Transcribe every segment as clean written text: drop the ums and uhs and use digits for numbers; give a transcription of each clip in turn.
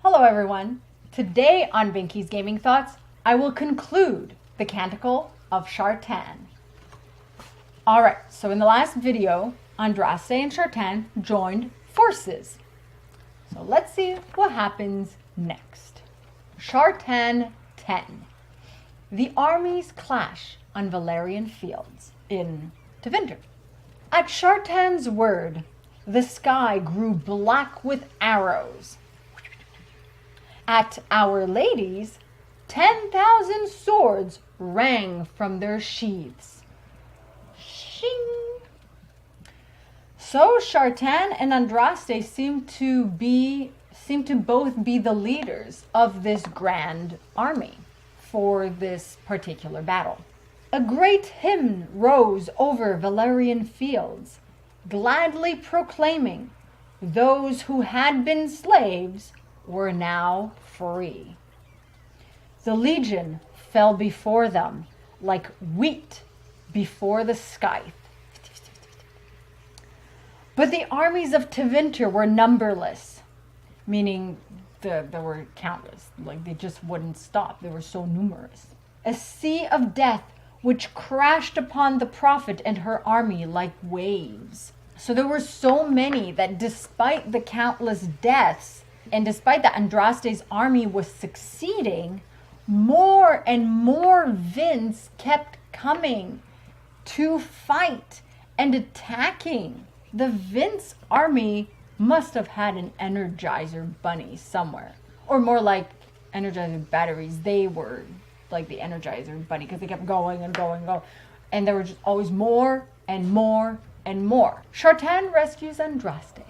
Hello everyone. Today on Binky's Gaming Thoughts, I will conclude the Canticle of Shartan. Alright, so in the last video, Andraste and Shartan joined forces. So let's see what happens next. Shartan 10. The armies clash on Valyrian fields in Tevinter. At Shartan's word, the sky grew black with arrows. At Our Lady's, 10,000 swords rang from their sheaths. Shing! So Shartan and Andraste seem to both be the leaders of this grand army for this particular battle. A great hymn rose over Valyrian fields, gladly proclaiming those who had been slaves were now free. The legion fell before them like wheat before the scythe. But the armies of Tevinter were numberless, meaning there were countless, like they just wouldn't stop. They were so numerous. A sea of death which crashed upon the prophet and her army like waves. So there were so many that despite the countless deaths, and despite that Andraste's army was succeeding, more and more Vince kept coming to fight and attacking. The Vince army must have had an Energizer bunny somewhere. Or more like Energizer batteries. They were like the Energizer bunny because they kept going and going and going. And there were just always more and more and more. Shartan rescues Andraste.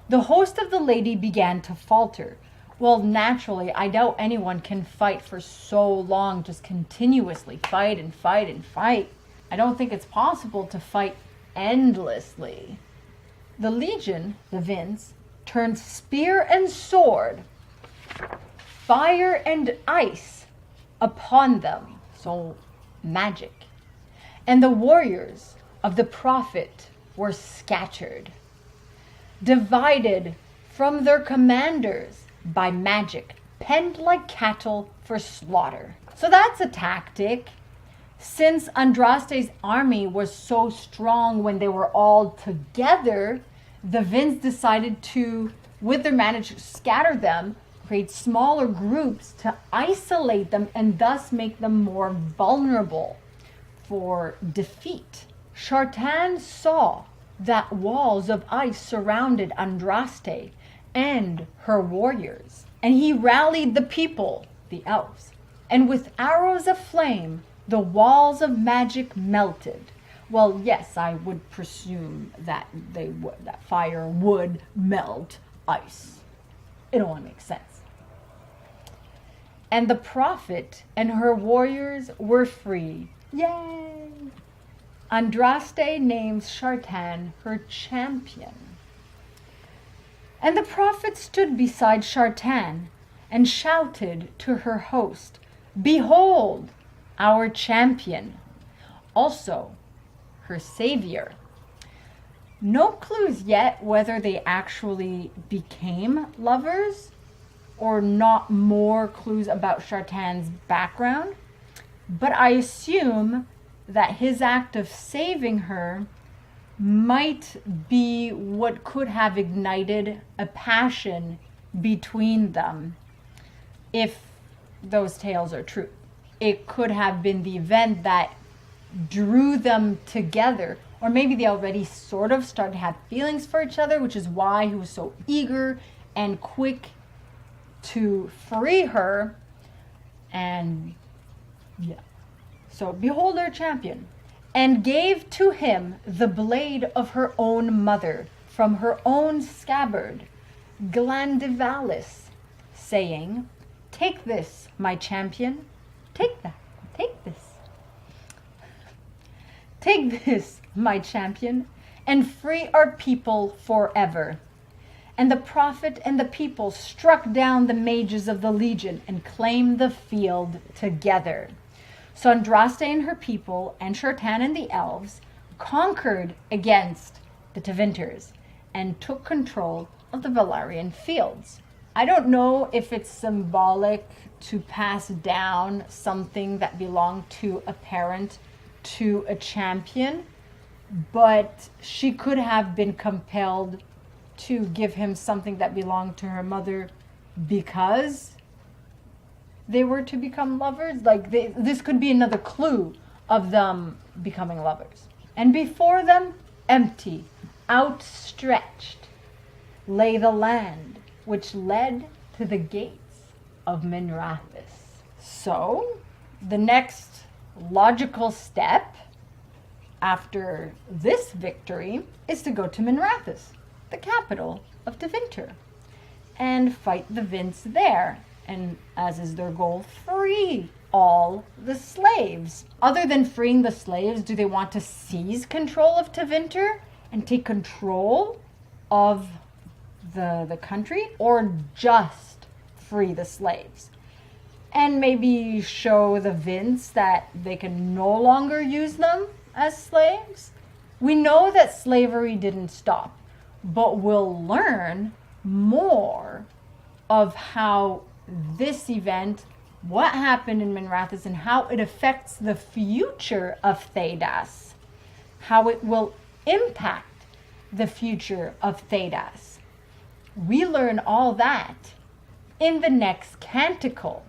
The host of the lady began to falter. Well, naturally, I doubt anyone can fight for so long, just continuously fight and fight and fight. I don't think it's possible to fight endlessly. The legion, the Vince, turned spear and sword, fire and ice upon them. So, magic. And the warriors of the prophet were scattered, divided from their commanders by magic, penned like cattle for slaughter. So that's a tactic. Since Andraste's army was so strong when they were all together, the Vince decided to, with their magic, scatter them, create smaller groups to isolate them and thus make them more vulnerable for defeat. Shartan saw that walls of ice surrounded Andraste and her warriors. And he rallied the people, the elves. And with arrows of flame, the walls of magic melted. Well, yes, I would presume that that fire would melt ice. It only makes sense. And the prophet and her warriors were free. Yay! Andraste names Shartan her champion. And the prophet stood beside Shartan and shouted to her host, "Behold, our champion, also her savior." No clues yet whether they actually became lovers or not more clues about Shartan's background, but I assume that his act of saving her might be what could have ignited a passion between them, if those tales are true. It could have been the event that drew them together, or maybe they already sort of started to have feelings for each other, which is why he was so eager and quick to free her. And yeah. So, behold her champion, and gave to him the blade of her own mother from her own scabbard, Glandivalis, saying, "Take this, my champion, take that, take this. Take this, my champion, and free our people forever." And the prophet and the people struck down the mages of the legion and claimed the field together. So Andraste and her people, and Shartan and the elves, conquered against the Tevinters and took control of the Valyrian fields. I don't know if it's symbolic to pass down something that belonged to a parent to a champion, but she could have been compelled to give him something that belonged to her mother because they were to become lovers. Like this could be another clue of them becoming lovers. And before them, empty, outstretched, lay the land which led to the gates of Minrathous. So, the next logical step after this victory is to go to Minrathous, the capital of Tevinter, and fight the Vince there. And as is their goal, free all the slaves. Other than freeing the slaves, do they want to seize control of Tevinter and take control of the country, or just free the slaves? And maybe show the Vince that they can no longer use them as slaves? We know that slavery didn't stop, but we'll learn more of how this event, what happened in Minrathous, and how it affects the future of Thedas, how it will impact the future of Thedas. We learn all that in the next canticle.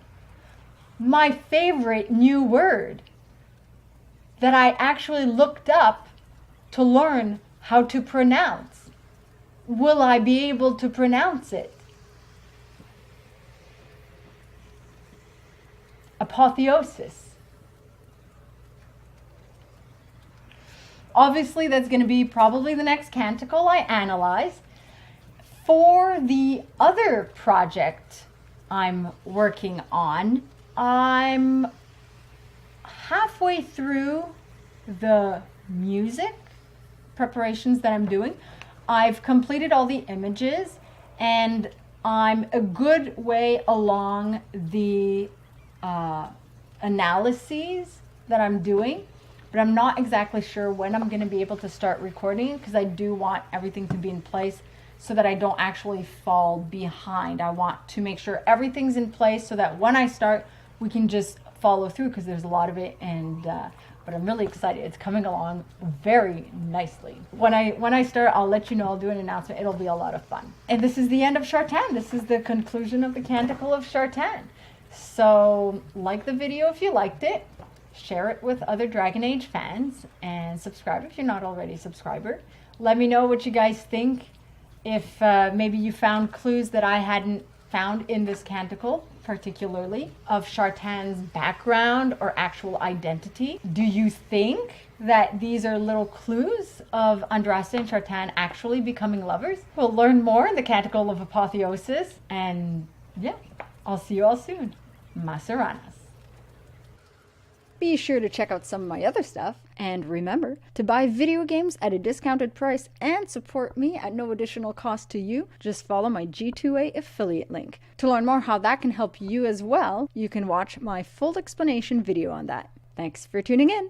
My favorite new word that I actually looked up to learn how to pronounce. Will I be able to pronounce it? Apotheosis. Obviously, that's going to be probably the next canticle I analyze. For the other project I'm working on, I'm halfway through the music preparations that I'm doing. I've completed all the images, and I'm a good way along the analyses that I'm doing, but I'm not exactly sure when I'm going to be able to start recording, because I do want everything to be in place so that I don't actually fall behind. I want to make sure everything's in place so that when I start, we can just follow through, because there's a lot of it, and but I'm really excited. It's coming along very nicely. When I start, I'll let you know. I'll do an announcement. It'll be a lot of fun. And this is the end of Shartan. This is the conclusion of the Canticle of Shartan. So like the video if you liked it, share it with other Dragon Age fans, and subscribe if you're not already a subscriber. Let me know what you guys think. If maybe you found clues that I hadn't found in this canticle, particularly of Shartan's background or actual identity. Do you think that these are little clues of Andraste and Shartan actually becoming lovers? We'll learn more in the Canticle of Apotheosis, and yeah, I'll see you all soon. Maseranas. Be sure to check out some of my other stuff, and remember to buy video games at a discounted price and support me at no additional cost to you. Just follow my G2A affiliate link. To learn more how that can help you as well, you can watch my full explanation video on that. Thanks for tuning in.